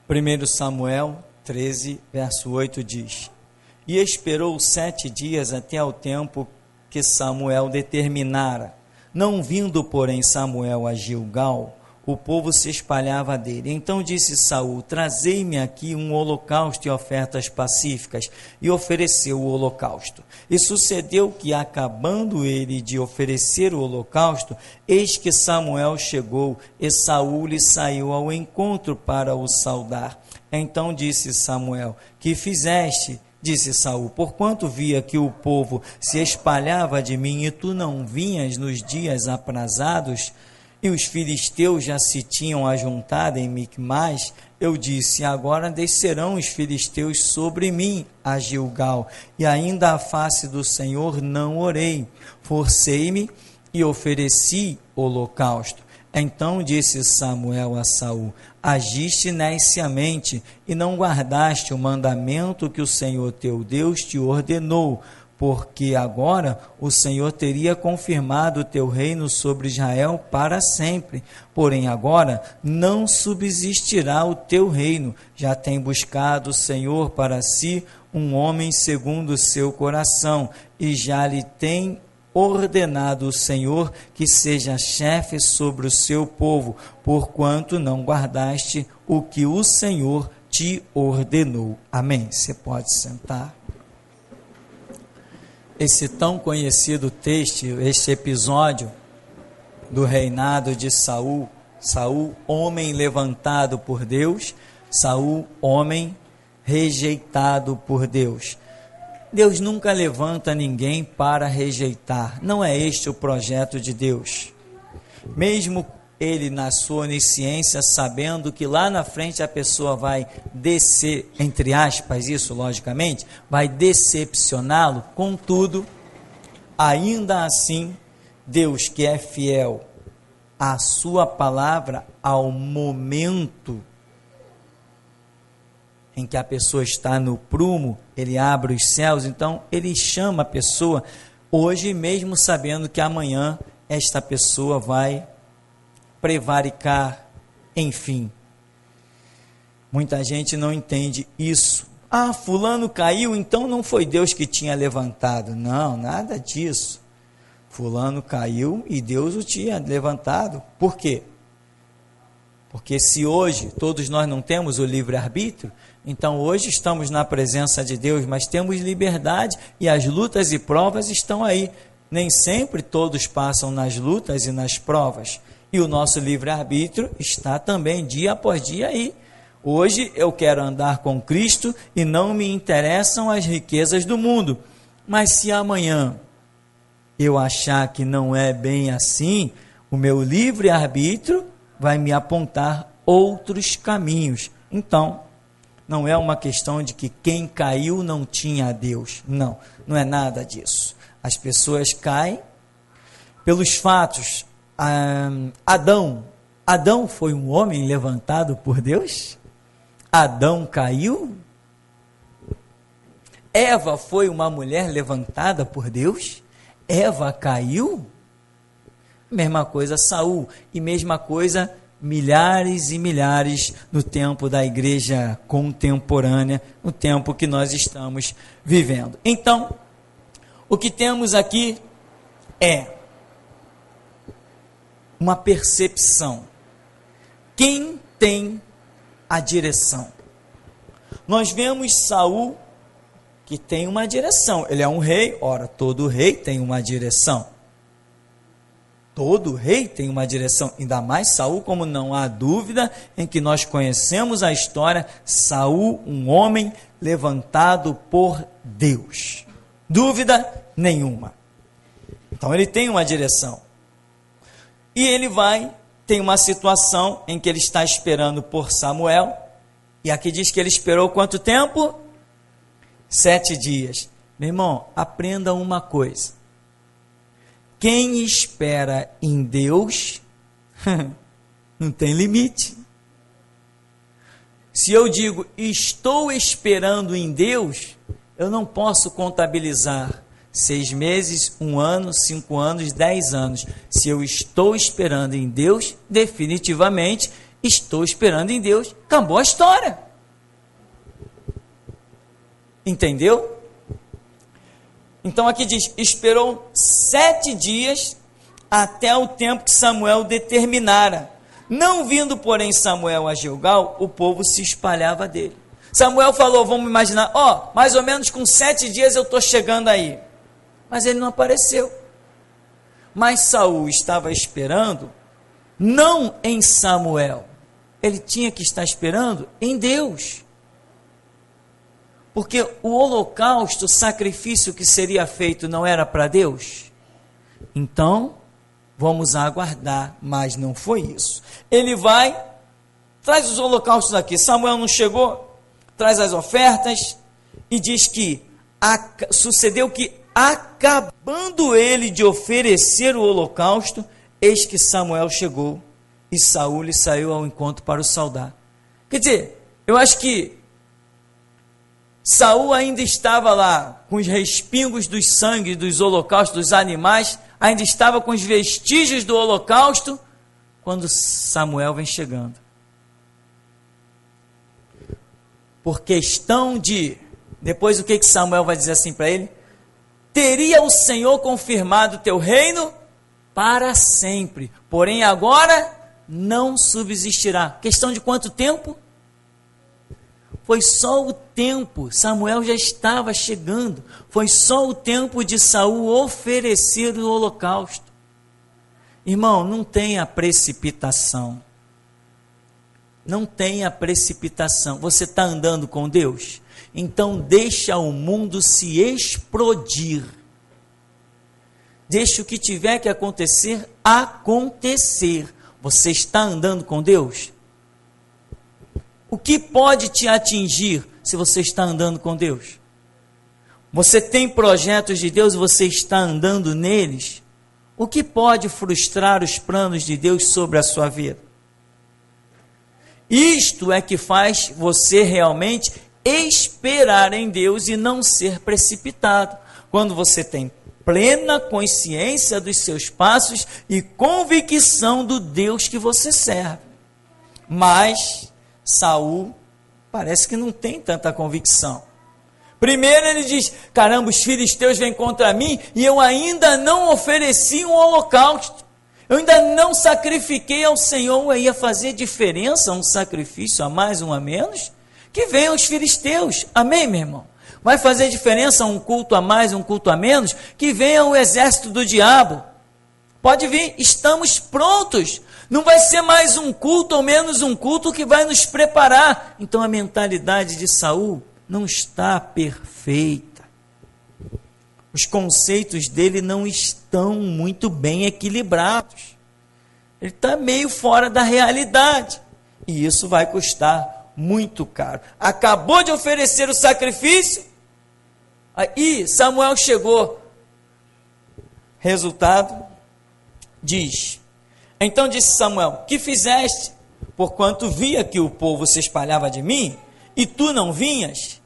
1 Samuel 13, verso 8 diz: E esperou 7 dias até o tempo que Samuel determinara. Não vindo, porém, Samuel a Gilgal, o povo se espalhava dele. Então disse Saul: Trazei-me aqui um holocausto e ofertas pacíficas. E ofereceu o holocausto. E sucedeu que, acabando ele de oferecer o holocausto, eis que Samuel chegou, e Saul lhe saiu ao encontro para o saudar. Então disse Samuel: Que fizeste? Disse Saul: Porquanto via que o povo se espalhava de mim, e tu não vinhas nos dias aprazados, e os filisteus já se tinham ajuntado em Micmás, eu disse: Agora descerão os filisteus sobre mim a Gilgal, e ainda à face do Senhor não orei. Forcei-me e ofereci holocausto. Então disse Samuel a Saul: Agiste nesciamente e não guardaste o mandamento que o Senhor teu Deus te ordenou, porque agora o Senhor teria confirmado o teu reino sobre Israel para sempre. Porém agora não subsistirá o teu reino. Já tem buscado o Senhor para si um homem segundo o seu coração, e já lhe tem ordenado o Senhor que seja chefe sobre o seu povo, porquanto não guardaste o que o Senhor te ordenou. Amém. Você pode sentar. Esse tão conhecido texto, este episódio do reinado de Saul, Saul, homem levantado por Deus, Saul, homem rejeitado por Deus. Deus nunca levanta ninguém para rejeitar, não é este o projeto de Deus. Mesmo ele, na sua onisciência, sabendo que lá na frente a pessoa vai descer, entre aspas, isso logicamente, vai decepcioná-lo, contudo, ainda assim, Deus, que é fiel à sua palavra, ao momento em que a pessoa está no prumo, ele abre os céus, então ele chama a pessoa, hoje mesmo sabendo que amanhã esta pessoa vai prevaricar, enfim. Muita gente não entende isso. Ah, fulano caiu, então não foi Deus que tinha levantado. Não, nada disso. Fulano caiu e Deus o tinha levantado. Por quê? Porque se hoje todos nós não temos o livre-arbítrio, então hoje estamos na presença de Deus, mas temos liberdade e as lutas e provas estão aí. Nem sempre todos passam nas lutas e nas provas. E o nosso livre-arbítrio está também dia após dia aí. Hoje eu quero andar com Cristo e não me interessam as riquezas do mundo. Mas se amanhã eu achar que não é bem assim, o meu livre-arbítrio vai me apontar outros caminhos. Então, não é uma questão de que quem caiu não tinha a Deus. Não, não é nada disso. As pessoas caem pelos fatos. Adão foi um homem levantado por Deus? Adão caiu? Eva foi uma mulher levantada por Deus? Eva caiu? Mesma coisa Saul, e mesma coisa milhares e milhares no tempo da igreja contemporânea, no tempo que nós estamos vivendo. Então, o que temos aqui é uma percepção. Quem tem a direção? Nós vemos Saul, que tem uma direção. Ele é um rei, ora, todo rei tem uma direção. Todo rei tem uma direção, ainda mais Saul, como não há dúvida em que nós conhecemos a história, Saul, um homem levantado por Deus. Dúvida nenhuma. Então ele tem uma direção. E ele tem uma situação em que ele está esperando por Samuel, e aqui diz que ele esperou quanto tempo? 7 dias. Meu irmão, aprenda uma coisa. Quem espera em Deus, não tem limite. Se eu digo, estou esperando em Deus, eu não posso contabilizar 6 meses, 1 ano, 5 anos, 10 anos. Se eu estou esperando em Deus, definitivamente, estou esperando em Deus. Acabou a história. Entendeu? Então aqui diz, esperou 7 dias até o tempo que Samuel determinara. Não vindo, porém, Samuel a Gilgal, o povo se espalhava dele. Samuel falou, vamos imaginar, mais ou menos com 7 dias eu estou chegando aí. Mas ele não apareceu. Mas Saul estava esperando, não em Samuel. Ele tinha que estar esperando em Deus. Porque o holocausto, o sacrifício que seria feito não era para Deus. Então, vamos aguardar, mas não foi isso. Ele vai, traz os holocaustos aqui. Samuel não chegou, traz as ofertas e diz que sucedeu que, acabando ele de oferecer o holocausto, eis que Samuel chegou e Saul lhe saiu ao encontro para o saudar. Quer dizer, eu acho que Saul ainda estava lá com os respingos dos sangues dos holocaustos dos animais, ainda estava com os vestígios do holocausto, quando Samuel vem chegando. Por questão de, depois o que Samuel vai dizer assim para ele? Teria o Senhor confirmado o teu reino para sempre, porém agora não subsistirá. Questão de quanto tempo? Foi só o tempo, Samuel já estava chegando, foi só o tempo de Saul oferecer o holocausto. Irmão, não tenha precipitação. Não tenha precipitação. Você está andando com Deus? Então deixa o mundo se explodir. Deixa o que tiver que acontecer, acontecer. Você está andando com Deus? O que pode te atingir se você está andando com Deus? Você tem projetos de Deus, você está andando neles? O que pode frustrar os planos de Deus sobre a sua vida? Isto é que faz você realmente esperar em Deus e não ser precipitado. Quando você tem plena consciência dos seus passos e convicção do Deus que você serve. Mas Saul parece que não tem tanta convicção. Primeiro ele diz, caramba, os filisteus vêm contra mim e eu ainda não ofereci um holocausto. Eu ainda não sacrifiquei ao Senhor. Ia fazer diferença um sacrifício a mais, um a menos? Que venham os filisteus. Amém, meu irmão? Vai fazer diferença um culto a mais, um culto a menos? Que venha o exército do diabo. Pode vir, estamos prontos. Não vai ser mais um culto ou menos um culto que vai nos preparar. Então a mentalidade de Saul não está perfeita. Os conceitos dele não estão muito bem equilibrados. Ele está meio fora da realidade. E isso vai custar muito caro. Acabou de oferecer o sacrifício. Aí Samuel chegou. Resultado, diz... Então disse Samuel, que fizeste? Porquanto via que o povo se espalhava de mim, e tu não vinhas?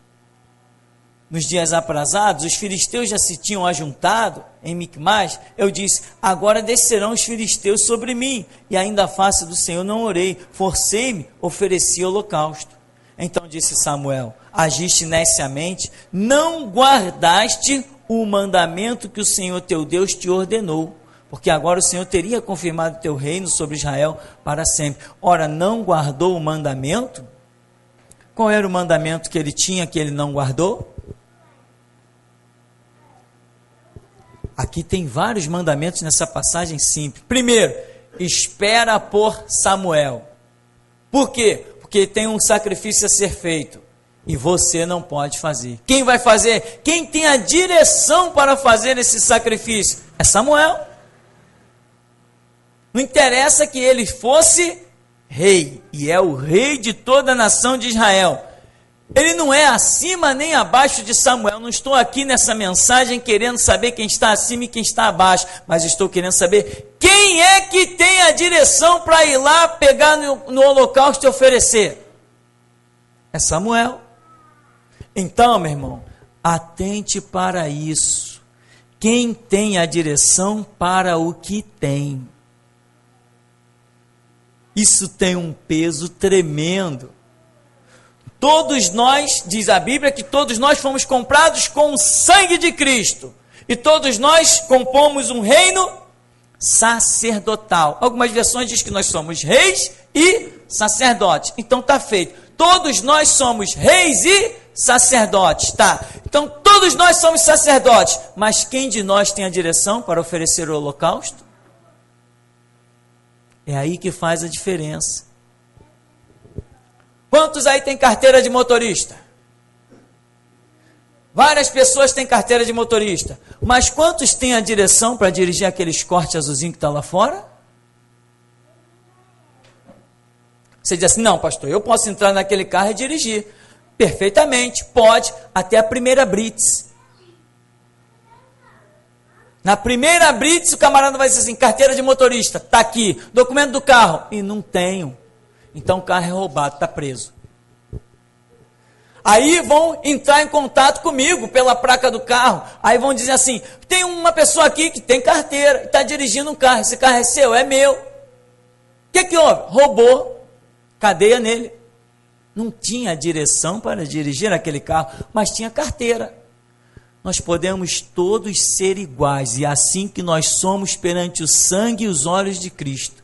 Nos dias aprazados, os filisteus já se tinham ajuntado em Micmas. Eu disse, agora descerão os filisteus sobre mim, e ainda a face do Senhor não orei. Forcei-me, ofereci holocausto. Então disse Samuel, agiste neciamente, não guardaste o mandamento que o Senhor teu Deus te ordenou. Porque agora o Senhor teria confirmado teu reino sobre Israel para sempre. Ora, não guardou o mandamento? Qual era o mandamento que ele tinha que ele não guardou? Aqui tem vários mandamentos nessa passagem simples. Primeiro, espera por Samuel. Por quê? Porque tem um sacrifício a ser feito. E você não pode fazer. Quem vai fazer? Quem tem a direção para fazer esse sacrifício? É Samuel. Não interessa que ele fosse rei, e é o rei de toda a nação de Israel. Ele não é acima nem abaixo de Samuel. Não estou aqui nessa mensagem querendo saber quem está acima e quem está abaixo, mas estou querendo saber quem é que tem a direção para ir lá pegar no holocausto e oferecer. É Samuel. Então, meu irmão, atente para isso. Quem tem a direção para o que tem? Isso tem um peso tremendo. Todos nós, diz a Bíblia, que todos nós fomos comprados com o sangue de Cristo. E todos nós compomos um reino sacerdotal. Algumas versões dizem que nós somos reis e sacerdotes. Então está feito. Todos nós somos reis e sacerdotes, tá? Então todos nós somos sacerdotes. Mas quem de nós tem a direção para oferecer o holocausto? É aí que faz a diferença. Quantos aí tem carteira de motorista? Várias pessoas têm carteira de motorista. Mas quantos têm a direção para dirigir aquele Escort azulzinho que está lá fora? Você diz assim, não, pastor, eu posso entrar naquele carro e dirigir. Perfeitamente, pode, até a primeira blitz. Na primeira blitz, o camarada vai dizer assim, carteira de motorista, está aqui, documento do carro. E não tenho. Então o carro é roubado, está preso. Aí vão entrar em contato comigo pela placa do carro. Aí vão dizer assim, tem uma pessoa aqui que tem carteira, está dirigindo um carro, esse carro é seu, é meu. O que houve? Roubou, cadeia nele. Não tinha direção para dirigir aquele carro, mas tinha carteira. Nós podemos todos ser iguais, e assim que nós somos perante o sangue e os olhos de Cristo.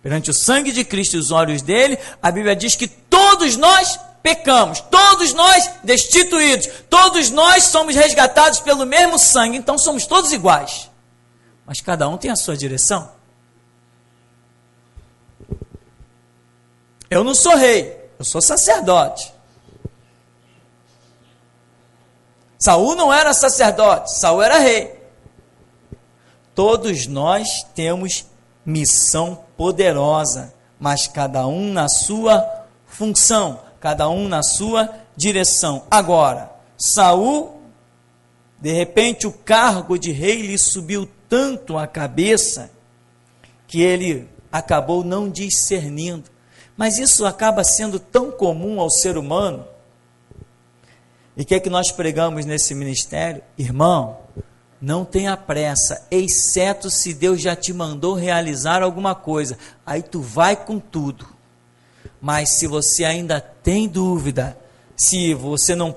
Perante o sangue de Cristo e os olhos dele, a Bíblia diz que todos nós pecamos, todos nós destituídos, todos nós somos resgatados pelo mesmo sangue, então somos todos iguais. Mas cada um tem a sua direção. Eu não sou rei, eu sou sacerdote. Saul não era sacerdote, Saul era rei. Todos nós temos missão poderosa, mas cada um na sua função, cada um na sua direção. Agora, Saul, de repente o cargo de rei lhe subiu tanto à cabeça, que ele acabou não discernindo. Mas isso acaba sendo tão comum ao ser humano. E o que é que nós pregamos nesse ministério? Irmão, não tenha pressa, exceto se Deus já te mandou realizar alguma coisa. Aí tu vai com tudo. Mas se você ainda tem dúvida, se você não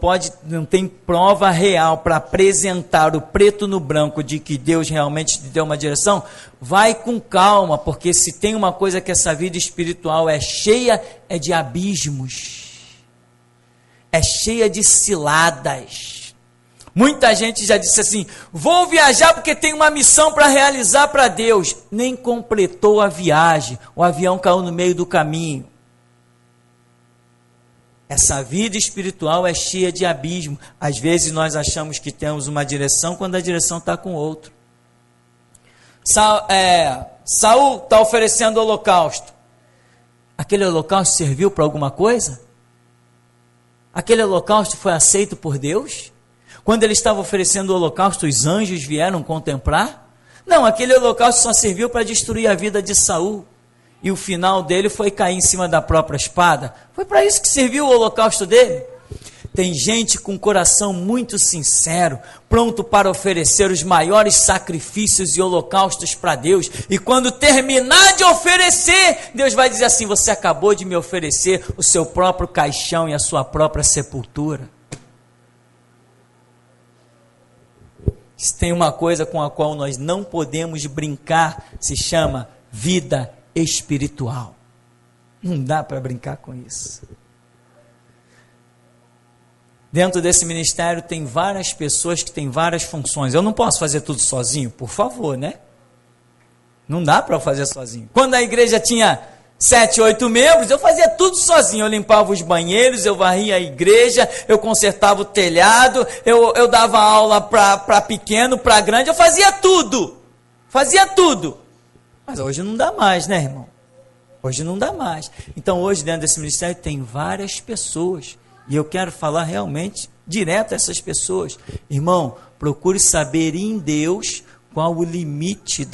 tem prova real para apresentar o preto no branco de que Deus realmente te deu uma direção, vai com calma, porque se tem uma coisa que essa vida espiritual é cheia, é de abismos. É cheia de ciladas. Muita gente já disse assim, vou viajar porque tem uma missão para realizar para Deus. Nem completou a viagem, o avião caiu no meio do caminho. Essa vida espiritual é cheia de abismo. Às vezes nós achamos que temos uma direção, quando a direção está com outro. Saul está oferecendo holocausto. Aquele holocausto serviu para alguma coisa? Aquele holocausto foi aceito por Deus? Quando ele estava oferecendo o holocausto, os anjos vieram contemplar? Não, aquele holocausto só serviu para destruir a vida de Saul. E o final dele foi cair em cima da própria espada. Foi para isso que serviu o holocausto dele. Tem gente com coração muito sincero, pronto para oferecer os maiores sacrifícios e holocaustos para Deus. E quando terminar de oferecer, Deus vai dizer assim, você acabou de me oferecer o seu próprio caixão e a sua própria sepultura. Se tem uma coisa com a qual nós não podemos brincar, se chama vida espiritual. Não dá para brincar com isso. Dentro desse ministério tem várias pessoas que têm várias funções. Eu não posso fazer tudo sozinho, por favor, né? Não dá para eu fazer sozinho. Quando a igreja tinha 7, 8 membros, eu fazia tudo sozinho. Eu limpava os banheiros, eu varria a igreja, eu consertava o telhado, eu dava aula para pequeno, para grande, eu fazia tudo. Fazia tudo. Mas hoje não dá mais, né, irmão? Hoje não dá mais. Então hoje dentro desse ministério tem várias pessoas. E eu quero falar realmente direto a essas pessoas. Irmão, procure saber em Deus qual o limite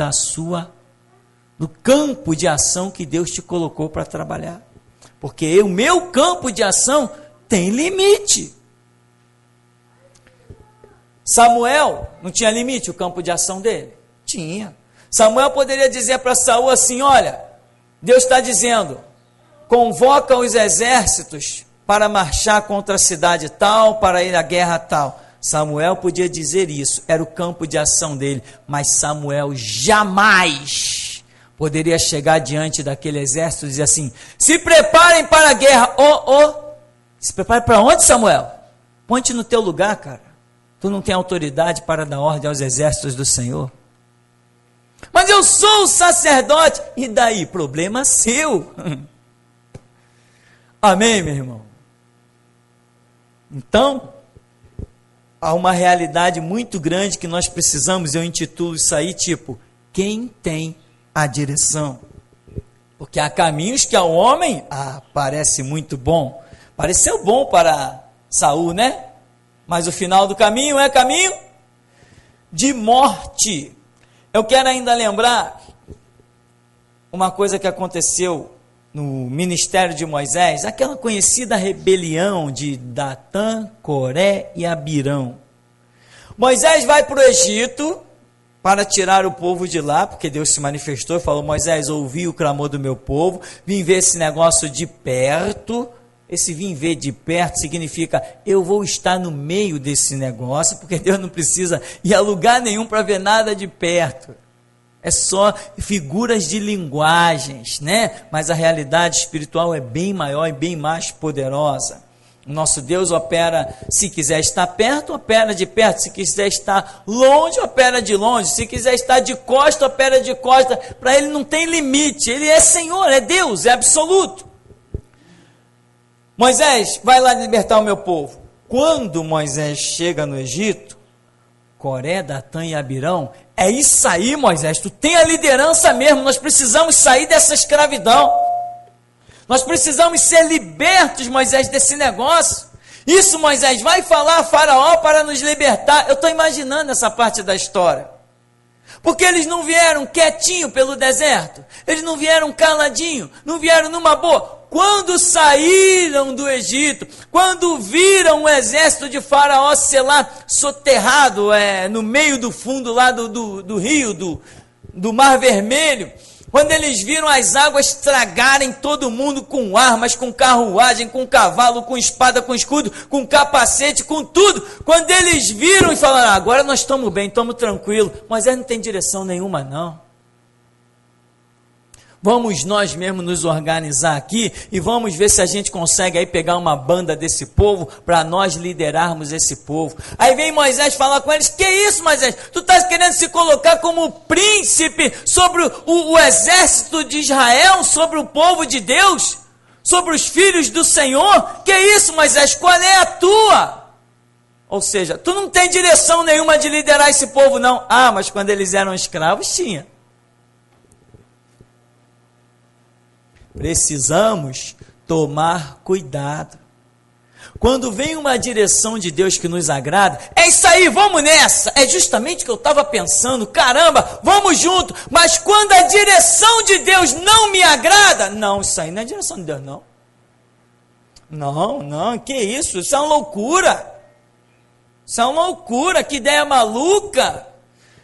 do campo de ação que Deus te colocou para trabalhar. Porque o meu campo de ação tem limite. Samuel não tinha limite o campo de ação dele? Tinha. Samuel poderia dizer para Saul assim, olha, Deus está dizendo, convoca os exércitos para marchar contra a cidade tal, para ir à guerra tal. Samuel podia dizer isso, era o campo de ação dele, mas Samuel jamais poderia chegar diante daquele exército e dizer assim, se preparem para a guerra. Se prepare para onde, Samuel? Ponte no teu lugar, cara. Tu não tem autoridade para dar ordem aos exércitos do Senhor. Mas eu sou o sacerdote. E daí? Problema seu. Amém, meu irmão? Então, há uma realidade muito grande que nós precisamos, eu intitulo isso aí, tipo, quem tem a direção? Porque há caminhos que ao homem, parece muito bom. Pareceu bom para Saul, né? Mas o final do caminho é caminho de morte. Eu quero ainda lembrar uma coisa que aconteceu no ministério de Moisés, aquela conhecida rebelião de Datã, Coré e Abirão. Moisés vai para o Egito para tirar o povo de lá, porque Deus se manifestou e falou, Moisés, ouvi o clamor do meu povo, vim ver esse negócio de perto. Esse vim ver de perto significa, eu vou estar no meio desse negócio, porque Deus não precisa ir a lugar nenhum para ver nada de perto. É só figuras de linguagens, né? Mas a realidade espiritual é bem maior e bem mais poderosa. O nosso Deus opera, se quiser estar perto, opera de perto. Se quiser estar longe, opera de longe. Se quiser estar de costa, opera de costa. Para Ele não tem limite. Ele é Senhor, é Deus, é absoluto. Moisés, vai lá libertar o meu povo. Quando Moisés chega no Egito, Coré, Datã e Abirão, é isso aí, Moisés, tu tem a liderança mesmo, nós precisamos sair dessa escravidão. Nós precisamos ser libertos, Moisés, desse negócio. Isso, Moisés, vai falar a Faraó para nos libertar. Eu estou imaginando essa parte da história. Porque eles não vieram quietinho pelo deserto, eles não vieram caladinho, não vieram numa boa. Quando saíram do Egito, quando viram o exército de Faraó ser lá soterrado no meio do fundo lá do rio, do Mar Vermelho, quando eles viram as águas tragarem todo mundo com armas, com carruagem, com cavalo, com espada, com escudo, com capacete, com tudo, quando eles viram e falaram, agora nós estamos bem, estamos tranquilos, Moisés não tem direção nenhuma não. Vamos nós mesmos nos organizar aqui e vamos ver se a gente consegue aí pegar uma banda desse povo para nós liderarmos esse povo. Aí vem Moisés falar com eles, que isso, Moisés? Tu estás querendo se colocar como príncipe sobre o exército de Israel, sobre o povo de Deus, sobre os filhos do Senhor? Que isso, Moisés? Qual é a tua? Ou seja, tu não tem direção nenhuma de liderar esse povo não. Mas quando eles eram escravos tinha. Precisamos tomar cuidado. Quando vem uma direção de Deus que nos agrada, é isso aí, vamos nessa. É justamente o que eu estava pensando, caramba, vamos junto. Mas quando a direção de Deus não me agrada, não, isso aí não é direção de Deus, não. Não, que isso? Isso é uma loucura. Isso é uma loucura, que ideia maluca.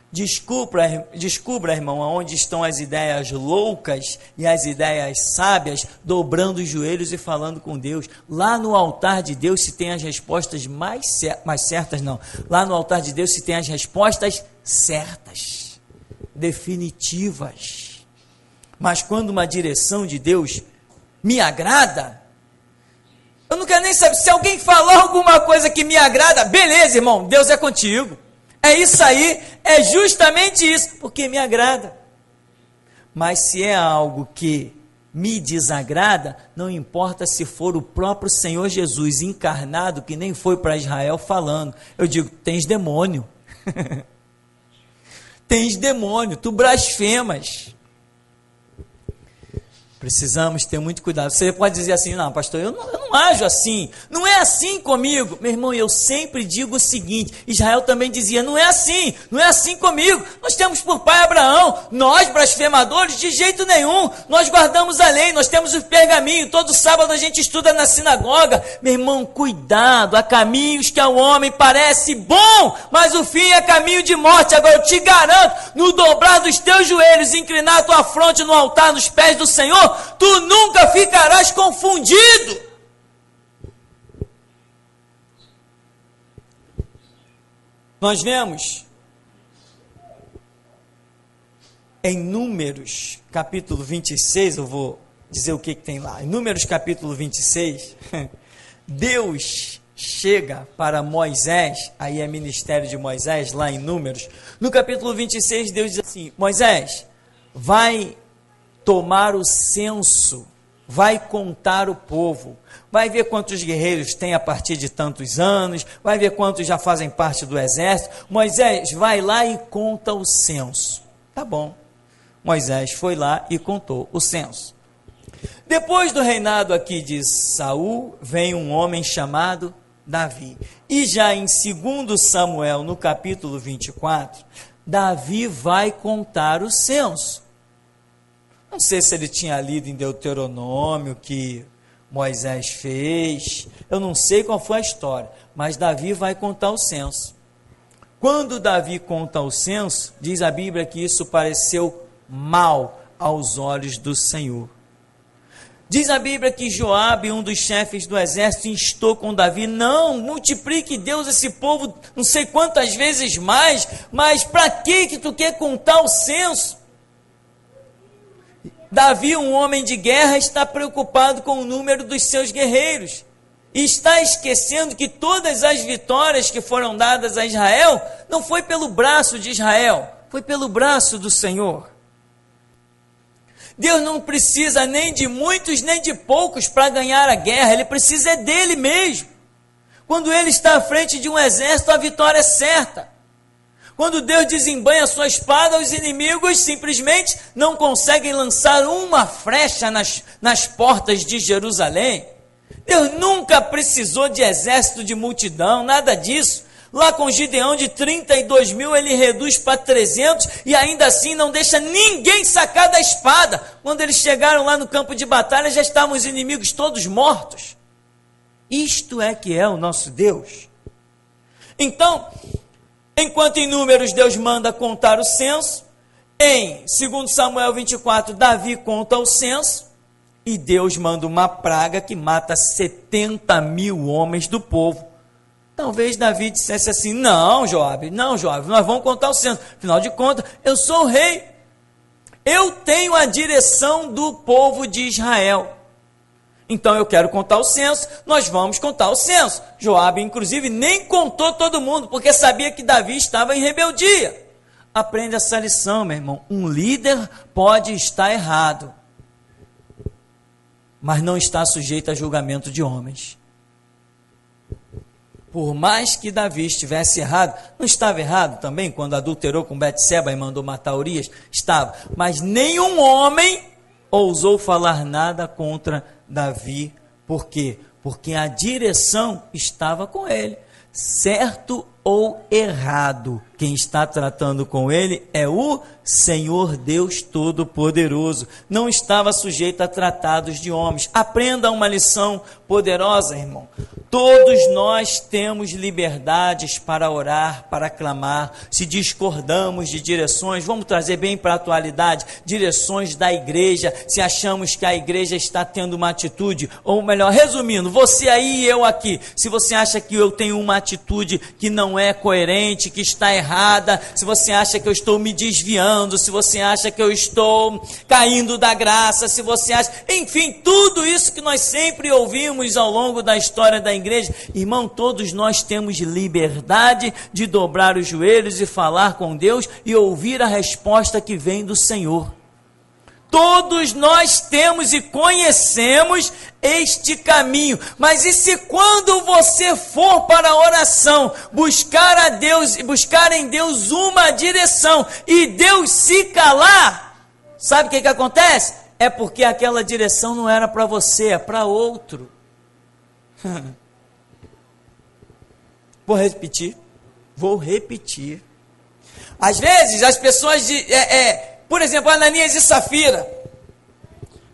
Descubra, irmão, aonde estão as ideias loucas e as ideias sábias, dobrando os joelhos e falando com Deus. Lá no altar de Deus se tem as respostas mais certas, não. Lá no altar de Deus se tem as respostas certas, definitivas. Mas quando uma direção de Deus me agrada, eu não quero nem saber, se alguém falar alguma coisa que me agrada, beleza, irmão, Deus é contigo. É isso aí, é justamente isso, porque me agrada. Mas se é algo que me desagrada, não importa se for o próprio Senhor Jesus encarnado, que nem foi para Israel falando, eu digo, tens demônio. Tens demônio, tu blasfemas. Precisamos ter muito cuidado. Você pode dizer assim, não, pastor, eu não ajo assim, não é assim comigo. Meu irmão, eu sempre digo o seguinte, Israel também dizia, não é assim comigo. Nós temos por pai Abraão, nós blasfemadores, de jeito nenhum, nós guardamos a lei, nós temos o pergaminho, todo sábado a gente estuda na sinagoga. Meu irmão, cuidado, há caminhos que ao homem parece bom, mas o fim é caminho de morte. Agora eu te garanto, no dobrar dos teus joelhos, inclinar a tua fronte no altar, nos pés do Senhor, tu nunca ficarás confundido. Nós vemos em Números, capítulo 26, eu vou dizer o que tem lá. Em Números, capítulo 26, Deus chega para Moisés, aí é ministério de Moisés, lá em Números. No capítulo 26, Deus diz assim: Moisés, vai tomar o censo, vai contar o povo, vai ver quantos guerreiros tem a partir de tantos anos, vai ver quantos já fazem parte do exército. Moisés, vai lá e conta o censo. Tá bom. Moisés foi lá e contou o censo. Depois do reinado aqui de Saul, vem um homem chamado Davi. E já em 2 Samuel, no capítulo 24, Davi vai contar o censo. Não sei se ele tinha lido em Deuteronômio que Moisés fez, eu não sei qual foi a história, mas Davi vai contar o censo. Quando Davi conta o censo, diz a Bíblia que isso pareceu mal aos olhos do Senhor. Diz a Bíblia que Joabe, um dos chefes do exército, instou com Davi: não, multiplique Deus esse povo não sei quantas vezes mais, mas para que tu quer contar o censo? Davi, um homem de guerra, está preocupado com o número dos seus guerreiros e está esquecendo que todas as vitórias que foram dadas a Israel não foi pelo braço de Israel, foi pelo braço do Senhor. Deus não precisa nem de muitos nem de poucos para ganhar a guerra, ele precisa é dele mesmo. Quando ele está à frente de um exército, a vitória é certa. Quando Deus desembanha a sua espada, os inimigos simplesmente não conseguem lançar uma flecha nas portas de Jerusalém. Deus nunca precisou de exército de multidão, nada disso. Lá com Gideão de 32 mil, ele reduz para 300 e ainda assim não deixa ninguém sacar da espada. Quando eles chegaram lá no campo de batalha, já estavam os inimigos todos mortos. Isto é que é o nosso Deus. Então, enquanto em Números Deus manda contar o censo, em 2 Samuel 24, Davi conta o censo, e Deus manda uma praga que mata 70 mil homens do povo. Talvez Davi dissesse assim: não, Joabe, nós vamos contar o censo. Afinal de contas, eu sou o rei. Eu tenho a direção do povo de Israel. Então eu quero contar o censo, nós vamos contar o censo. Joabe, inclusive, nem contou todo mundo, porque sabia que Davi estava em rebeldia. Aprenda essa lição, meu irmão. Um líder pode estar errado, mas não está sujeito a julgamento de homens. Por mais que Davi estivesse errado, não estava errado também quando adulterou com Betseba e mandou matar Urias? Estava, mas nenhum homem ousou falar nada contra Davi. Por quê? Porque a direção estava com ele. Certo ou errado, quem está tratando com ele é o Senhor Deus Todo-Poderoso. Não estava sujeito a tratados de homens. Aprenda uma lição poderosa, irmão. Todos nós temos liberdades para orar, para clamar. Se discordamos de direções, vamos trazer bem para a atualidade, direções da igreja, se achamos que a igreja está tendo uma atitude, ou melhor, resumindo, você aí e eu aqui, se você acha que eu tenho uma atitude que não é coerente, que está errada, se você acha que eu estou me desviando, se você acha que eu estou caindo da graça, se você acha, enfim, tudo isso que nós sempre ouvimos ao longo da história da igreja, irmão, todos nós temos liberdade de dobrar os joelhos e falar com Deus e ouvir a resposta que vem do Senhor. Todos nós temos e conhecemos este caminho, mas e se quando você for para a oração, buscar a Deus e buscar em Deus uma direção e Deus se calar, sabe o que acontece? É porque aquela direção não era para você, é para outro. Vou repetir. Às vezes as pessoas por exemplo, Ananias e Safira.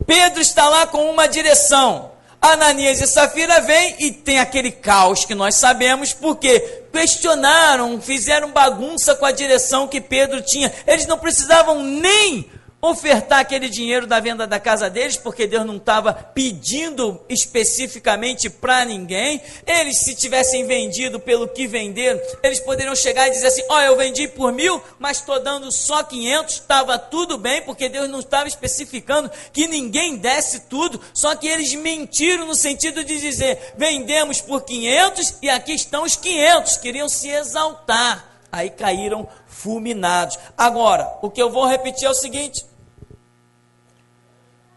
Pedro está lá com uma direção. Ananias e Safira vêm e tem aquele caos que nós sabemos, porque questionaram, fizeram bagunça com a direção que Pedro tinha. Eles não precisavam nem ofertar aquele dinheiro da venda da casa deles, porque Deus não estava pedindo especificamente para ninguém. Eles, se tivessem vendido pelo que venderam, eles poderiam chegar e dizer assim: ó, eu vendi por 1.000, mas estou dando só 500, estava tudo bem, porque Deus não estava especificando que ninguém desse tudo. Só que eles mentiram no sentido de dizer: vendemos por 500 e aqui estão os 500, queriam se exaltar. Aí caíram fulminados. Agora, o que eu vou repetir é o seguinte: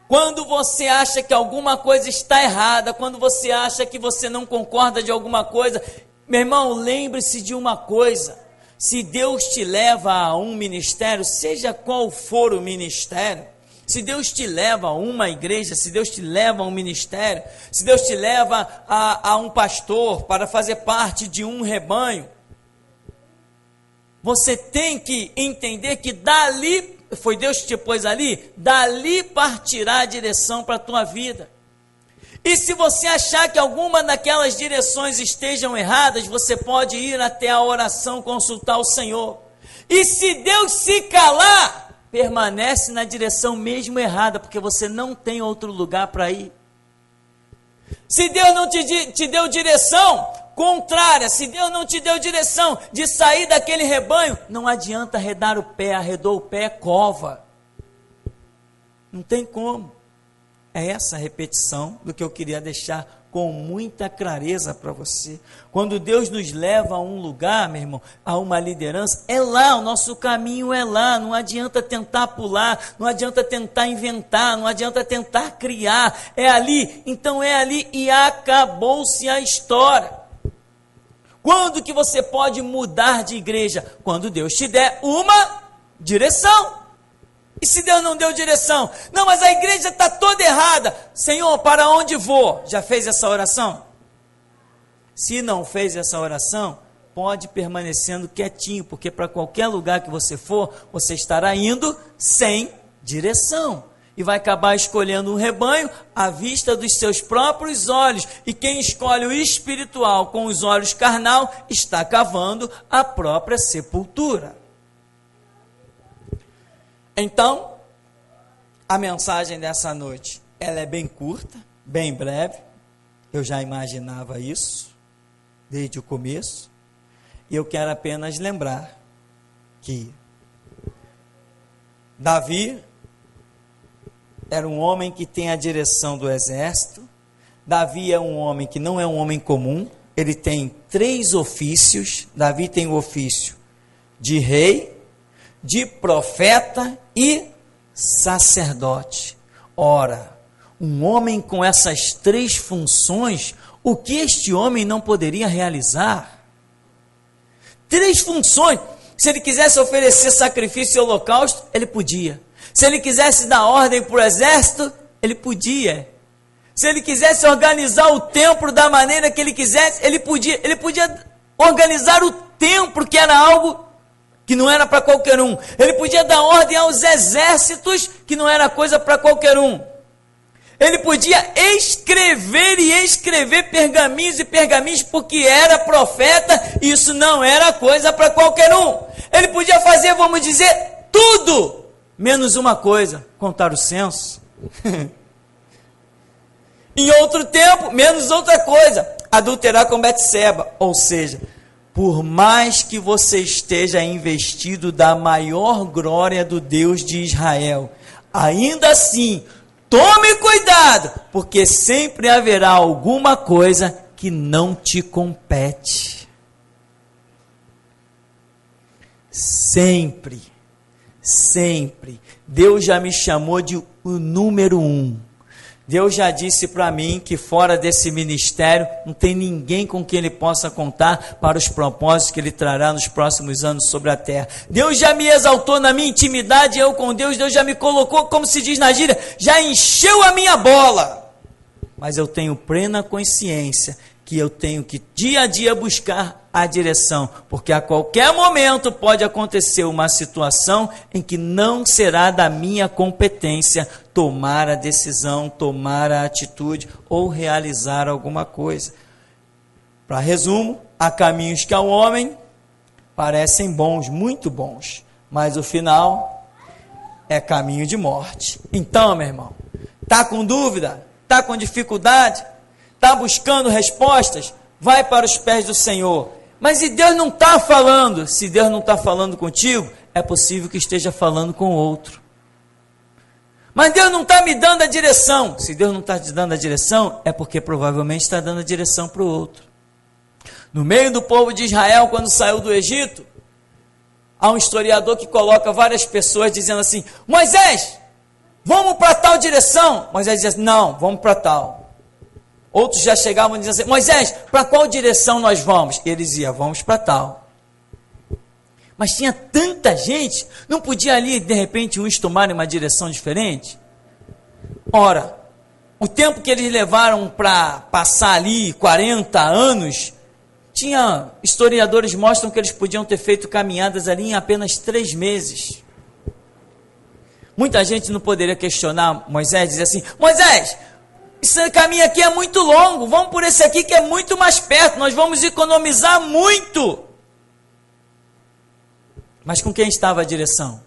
quando você acha que alguma coisa está errada, quando você acha que você não concorda de alguma coisa, meu irmão, lembre-se de uma coisa: se Deus te leva a um ministério, seja qual for o ministério, se Deus te leva a uma igreja, se Deus te leva a um ministério, se Deus te leva a um pastor para fazer parte de um rebanho, você tem que entender que dali, foi Deus que te pôs ali, dali partirá a direção para a tua vida. E se você achar que alguma daquelas direções estejam erradas, você pode ir até a oração, consultar o Senhor. E se Deus se calar, permanece na direção mesmo errada, porque você não tem outro lugar para ir. Se Deus não te deu direção contrária, se Deus não te deu direção de sair daquele rebanho, não adianta arredar o pé, arredou o pé, cova. Não tem como. É essa a repetição do que eu queria deixar com muita clareza para você. Quando Deus nos leva a um lugar, meu irmão, a uma liderança, é lá, o nosso caminho é lá. Não adianta tentar pular, não adianta tentar inventar, não adianta tentar criar. É ali, então é ali e acabou-se a história. Quando que você pode mudar de igreja? Quando Deus te der uma direção. E se Deus não deu direção? Não, mas a igreja está toda errada. Senhor, para onde vou? Já fez essa oração? Se não fez essa oração, pode permanecendo quietinho, porque para qualquer lugar que você for, você estará indo sem direção. E vai acabar escolhendo um rebanho à vista dos seus próprios olhos. E quem escolhe o espiritual com os olhos carnal, está cavando a própria sepultura. Então, a mensagem dessa noite, ela é bem curta, bem breve. Eu já imaginava isso, desde o começo. E eu quero apenas lembrar que Davi era um homem que tem a direção do exército. Davi é um homem que não é um homem comum. Ele tem 3 ofícios. Davi tem o ofício de rei, de profeta e sacerdote. Ora, um homem com essas 3 funções, o que este homem não poderia realizar? 3 funções. Se ele quisesse oferecer sacrifício e holocausto, ele podia. Se ele quisesse dar ordem para o exército, ele podia. Se ele quisesse organizar o templo da maneira que ele quisesse, ele podia. Ele podia organizar o templo, que era algo que não era para qualquer um. Ele podia dar ordem aos exércitos, que não era coisa para qualquer um. Ele podia escrever e escrever pergaminhos e pergaminhos, porque era profeta, e isso não era coisa para qualquer um. Ele podia fazer, vamos dizer, tudo, menos uma coisa: contar o censo. Em outro tempo, menos outra coisa: adulterar com Betseba. Ou seja, por mais que você esteja investido da maior glória do Deus de Israel, ainda assim, tome cuidado, porque sempre haverá alguma coisa que não te compete. Sempre. Sempre. Deus já me chamou de o número 1. Deus já disse para mim que fora desse ministério não tem ninguém com quem Ele possa contar para os propósitos que Ele trará nos próximos anos sobre a terra. Deus já me exaltou na minha intimidade, eu com Deus. Deus já me colocou, como se diz na gíria, já encheu a minha bola. Mas eu tenho plena consciência que eu tenho que dia a dia buscar a direção, porque a qualquer momento pode acontecer uma situação em que não será da minha competência tomar a decisão, tomar a atitude ou realizar alguma coisa. Para resumo, há caminhos que ao homem parecem bons, muito bons, mas o final é caminho de morte. Então, meu irmão, está com dúvida? Está com dificuldade? Está buscando respostas? Vai para os pés do Senhor. Mas se Deus não está falando, se Deus não está falando contigo, é possível que esteja falando com outro. Mas Deus não está me dando a direção. Se Deus não está te dando a direção, é porque provavelmente está dando a direção para o outro. No meio do povo de Israel, quando saiu do Egito, há um historiador que coloca várias pessoas dizendo assim: Moisés, vamos para tal direção. Moisés diz: não, vamos para tal. Outros já chegavam e diziam assim: Moisés, para qual direção nós vamos? E ele dizia: vamos para tal. Mas tinha tanta gente, não podia ali, de repente, uns tomarem uma direção diferente? Ora, o tempo que eles levaram para passar ali, 40 anos, historiadores mostram que eles podiam ter feito caminhadas ali em apenas 3 meses. Muita gente não poderia questionar Moisés, dizer assim: Moisés, esse caminho aqui é muito longo, vamos por esse aqui que é muito mais perto, nós vamos economizar muito. Mas com quem estava a direção?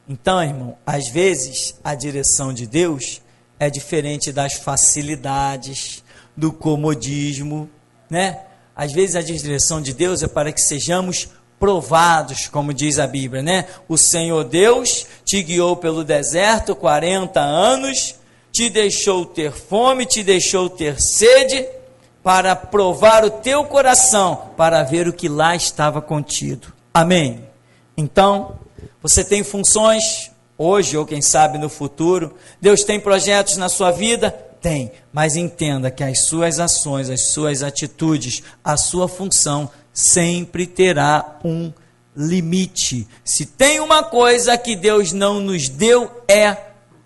Então, irmão, às vezes a direção de Deus é diferente das facilidades, do comodismo, né? Às vezes a direção de Deus é para que sejamos provados, como diz a Bíblia, né? O Senhor Deus te guiou pelo deserto 40 anos, te deixou ter fome, te deixou ter sede, para provar o teu coração, para ver o que lá estava contido. Amém? Então, você tem funções hoje, ou quem sabe no futuro. Deus tem projetos na sua vida? Tem, mas entenda que as suas ações, as suas atitudes, a sua função sempre terá um limite. Se tem uma coisa que Deus não nos deu, é a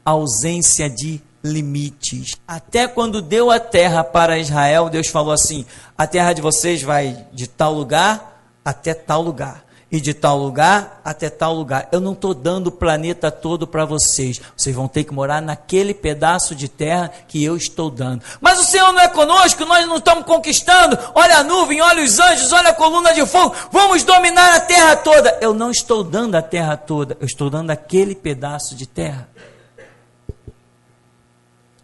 ausência de limites. Até quando deu a terra para Israel, Deus falou assim: a terra de vocês vai de tal lugar até tal lugar, e de tal lugar até tal lugar. Eu não estou dando o planeta todo para vocês. Vocês vão ter que morar naquele pedaço de terra que eu estou dando. Mas o Senhor não é conosco, nós não estamos conquistando. Olha a nuvem, olha os anjos, olha a coluna de fogo. Vamos dominar a terra toda. Eu não estou dando a terra toda, eu estou dando aquele pedaço de terra.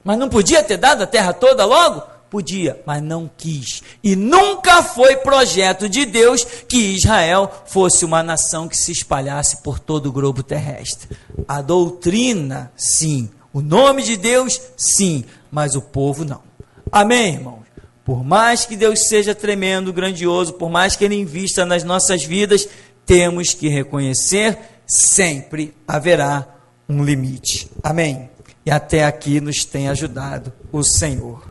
Mas não podia ter dado a terra toda logo? Podia, mas não quis. E nunca foi projeto de Deus que Israel fosse uma nação que se espalhasse por todo o globo terrestre. A doutrina, sim. O nome de Deus, sim. Mas o povo, não. Amém, irmãos? Por mais que Deus seja tremendo, grandioso, por mais que Ele invista nas nossas vidas, temos que reconhecer, sempre haverá um limite. Amém? E até aqui nos tem ajudado o Senhor.